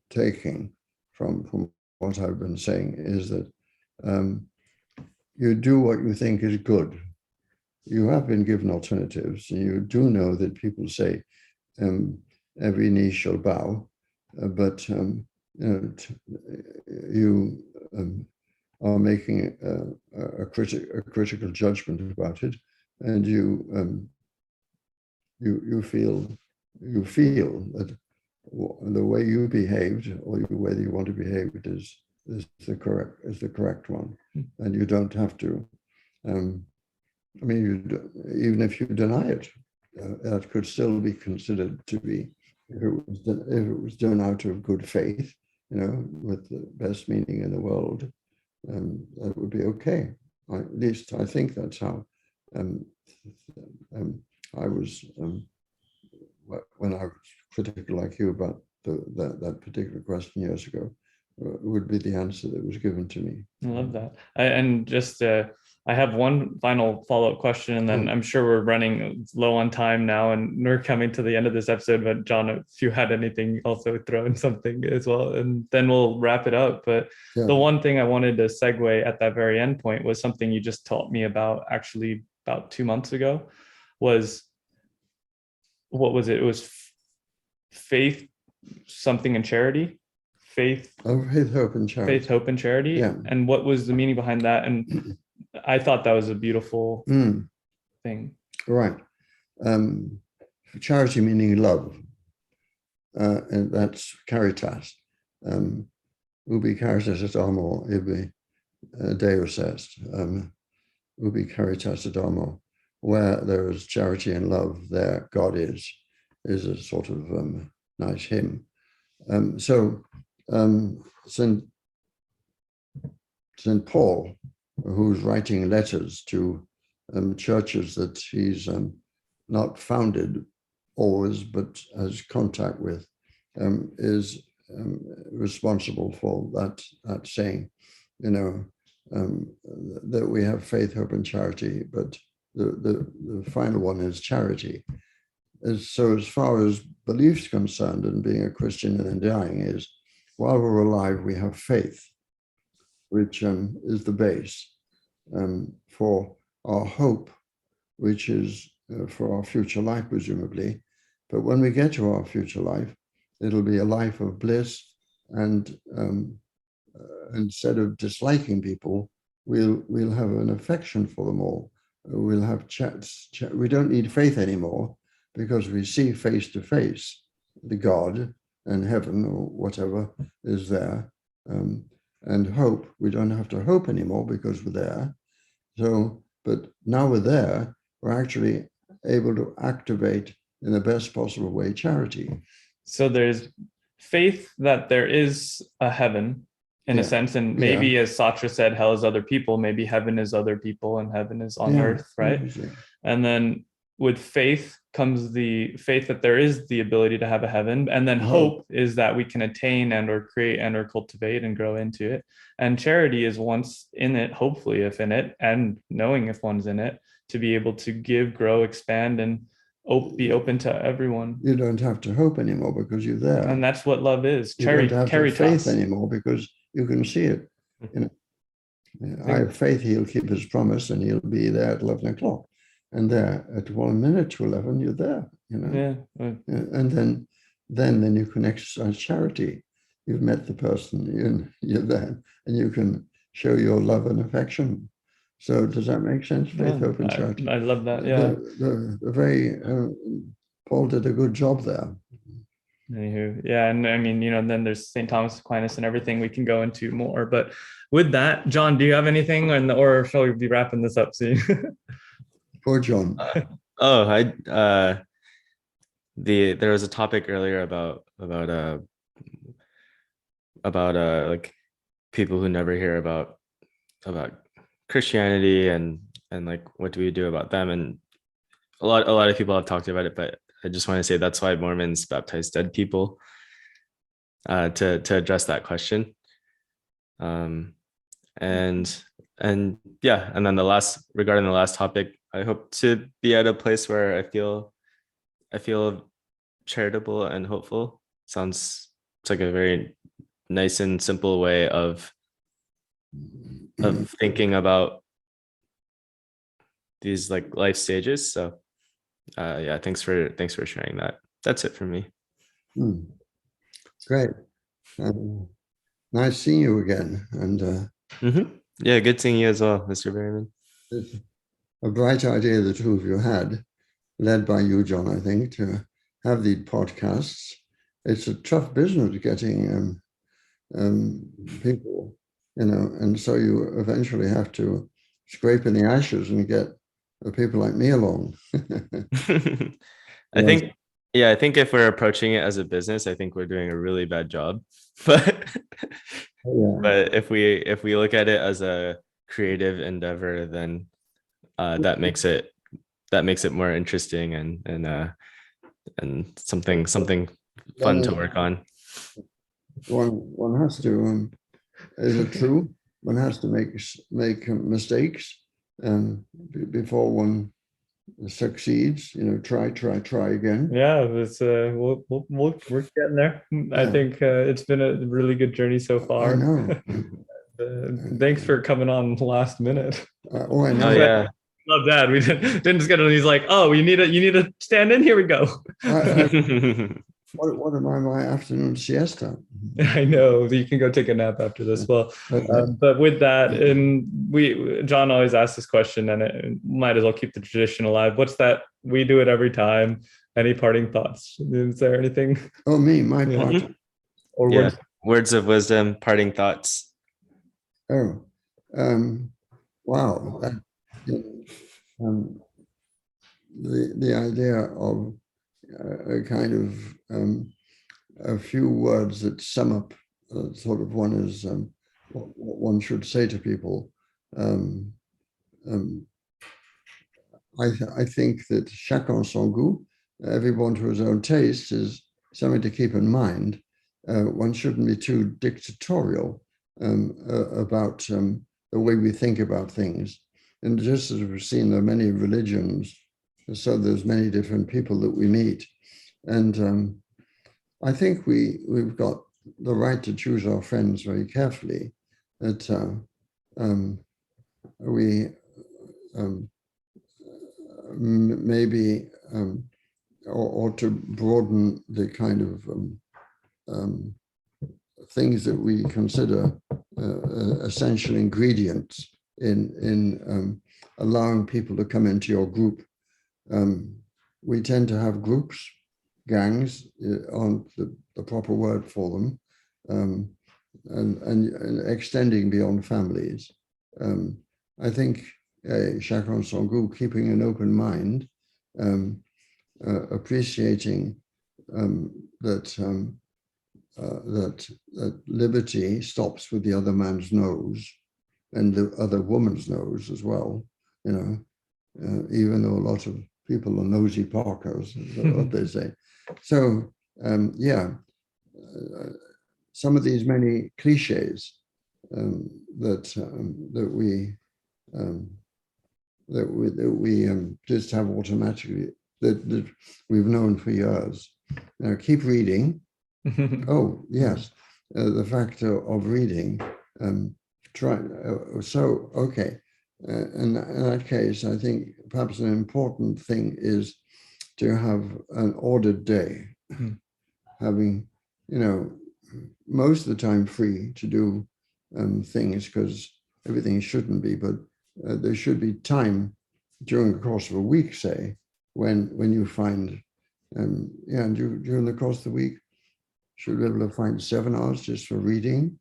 taking from what I've been saying is that you do what you think is good. You have been given alternatives, and you do know that people say every knee shall bow, but you are making a critical judgment about it, and you feel that the way you behaved or the way that you want to behave is the correct one, and you don't have to. Even if you deny it, that could still be considered to be, if it was done out of good faith, with the best meaning in the world, that would be okay. At least I think that's how I was when I was critical like you about that particular question years ago. Would be the answer that was given to me. I love that. I have one final follow-up question, and then I'm sure we're running low on time now, and we're coming to the end of this episode. But John, if you had anything, also throw in something as well, and then we'll wrap it up. But the one thing I wanted to segue at that very end point was something you just taught me about, actually about 2 months ago, was, what was it? It was faith, something, and charity. Faith, hope, and charity. Faith, hope, and charity. Yeah. And what was the meaning behind that? And I thought that was a beautiful thing. Right. Charity meaning love, and that's caritas. Ubi caritas et amo, ibi Deus est. Ubi caritas et amo. Where there is charity and love, there God is a sort of nice hymn. St. Paul, who's writing letters to churches that he's not founded always, but has contact with, is responsible for that saying, that we have faith, hope, and charity, but the final one is charity. So as far as belief's concerned, and being a Christian and then dying, is while we're alive, we have faith, which is the base for our hope, which is for our future life, presumably. But when we get to our future life, it'll be a life of bliss, and instead of disliking people, we'll have an affection for them all. We'll have chats. We don't need faith anymore, because we see face to face the God and heaven or whatever is there. And hope, we don't have to hope anymore because we're there. So, but now we're there, we're actually able to activate in the best possible way charity. So there's faith that there is a heaven in a sense, and maybe as Sartre said, hell is other people, maybe heaven is other people and heaven is on earth, right? And then with faith comes the faith that there is the ability to have a heaven, and then hope is that we can attain and or create and or cultivate and grow into it. And charity is once in it, hopefully if in it, and knowing if one's in it, to be able to give, grow, expand, and be open to everyone. You don't have to hope anymore because you're there. And that's what love is. You don't have to have faith anymore because you can see it. I have faith he'll keep his promise and he'll be there at 11 o'clock. And there at 1 minute to 11, you're there, And then you can exercise charity. You've met the person, you're there, and you can show your love and affection. So does that make sense? Faith, hope, and charity. I love that. Yeah. Paul did a good job there. Anywho, yeah, and I mean, then there's St. Thomas Aquinas and everything we can go into more. But with that, John, do you have anything, or shall we be wrapping this up soon? Poor John. There was a topic earlier about like people who never hear about Christianity and like what do we do about them, and lot of people have talked about it, but I just want to say that's why Mormons baptize dead people, to address that question. And yeah, and then regarding the last topic, I hope to be at a place where I feel charitable and hopeful. It's like a very nice and simple way of thinking about these like life stages. So yeah, thanks for sharing that. That's it for me. Great. Nice seeing you again. And yeah, good seeing you as well, Mr. Berryman. It's a bright idea the two of you had, led by you, John, I think, to have these podcasts. It's a tough business getting people, and so you eventually have to scrape in the ashes and get people like me along. I think if we're approaching it as a business, I think we're doing a really bad job. But if we look at it as a creative endeavor, then that makes it more interesting and something fun to work on. One has to, is it true? One has to make mistakes before one succeeds. Try again. Yeah, it's we're getting there. Yeah. I think it's been a really good journey so far. I know. Thanks for coming on last minute. I know. Oh yeah. Love that. We didn't just get on. He's like, oh, you need to stand in. Here we go. What am I? My afternoon siesta. I know you can go take a nap after this. Well, but with that, and John always asks this question, and it might as well keep the tradition alive. What's that? We do it every time. Any parting thoughts? Is there anything? Oh, my part. Or yeah. Words of wisdom, parting thoughts. Oh, wow. The idea of a kind of a few words that sum up sort of one is what one should say to people. I think that chacun son goût, everyone to his own taste, is something to keep in mind. One shouldn't be too dictatorial about the way we think about things. And just as we've seen, there are many religions, so there's many different people that we meet. And I think we've got the right to choose our friends very carefully, that we maybe or to broaden the kind of things that we consider essential ingredients in allowing people to come into your group. We tend to have groups, gangs, aren't the proper word for them, and extending beyond families. I think chacun son goût, keeping an open mind, appreciating that liberty stops with the other man's nose and the other woman's nose as well, even though a lot of people are nosy Parkers, is what they say. So, some of these many cliches that we just have automatically, that we've known for years. Keep reading. Oh, yes. The factor of reading. Okay. In that case, I think perhaps an important thing is to have an ordered day, having, most of the time free to do things, because everything shouldn't be, but there should be time during the course of a week, say, when you find, and during the course of the week, should be able to find 7 hours just for reading.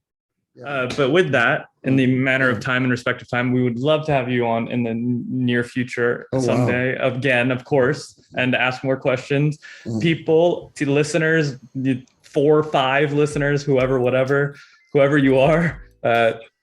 But with that, in the manner of time and respect of time, we would love to have you on in the near future someday, again, of course, and ask more questions. People, to listeners, 4 or 5 listeners, whoever you are,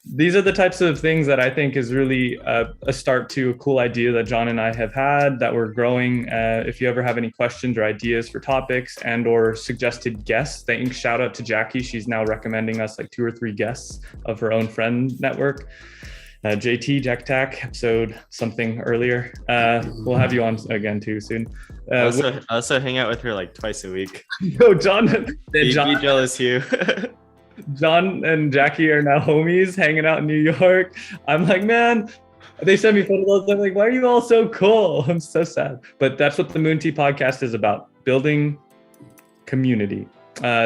these are the types of things that I think is really a start to a cool idea that John and I have had that we're growing. If you ever have any questions or ideas for topics and or suggested guests, thanks, shout out to Jackie. She's now recommending us like 2 or 3 guests of her own friend network. JT, Jack Tack, episode something earlier. We'll have you on again too soon. Also hang out with her like twice a week. Yo, John. Be jealous, Hugh. John and Jackie are now homies hanging out in New York. I'm like, man, they send me photos. I'm like, why are you all so cool? I'm so sad. But that's what the Moon Tea podcast is about, building community.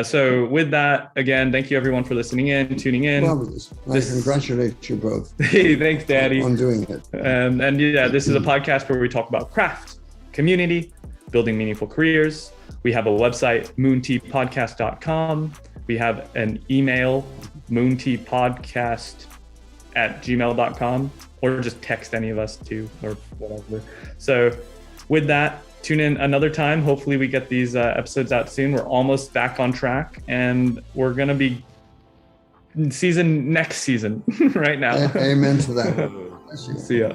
So with that, again, thank you everyone for listening in, tuning in. Marvelous. I congratulate you both. Hey, thanks, Daddy. On doing it. And yeah, this is a podcast where we talk about craft, community, building meaningful careers. We have a website, moonteapodcast.com. We have an email, moonteapodcast@gmail.com, or just text any of us too, or whatever. So with that, tune in another time. Hopefully we get these episodes out soon. We're almost back on track, and we're going to be next season right now. Amen to that. See ya.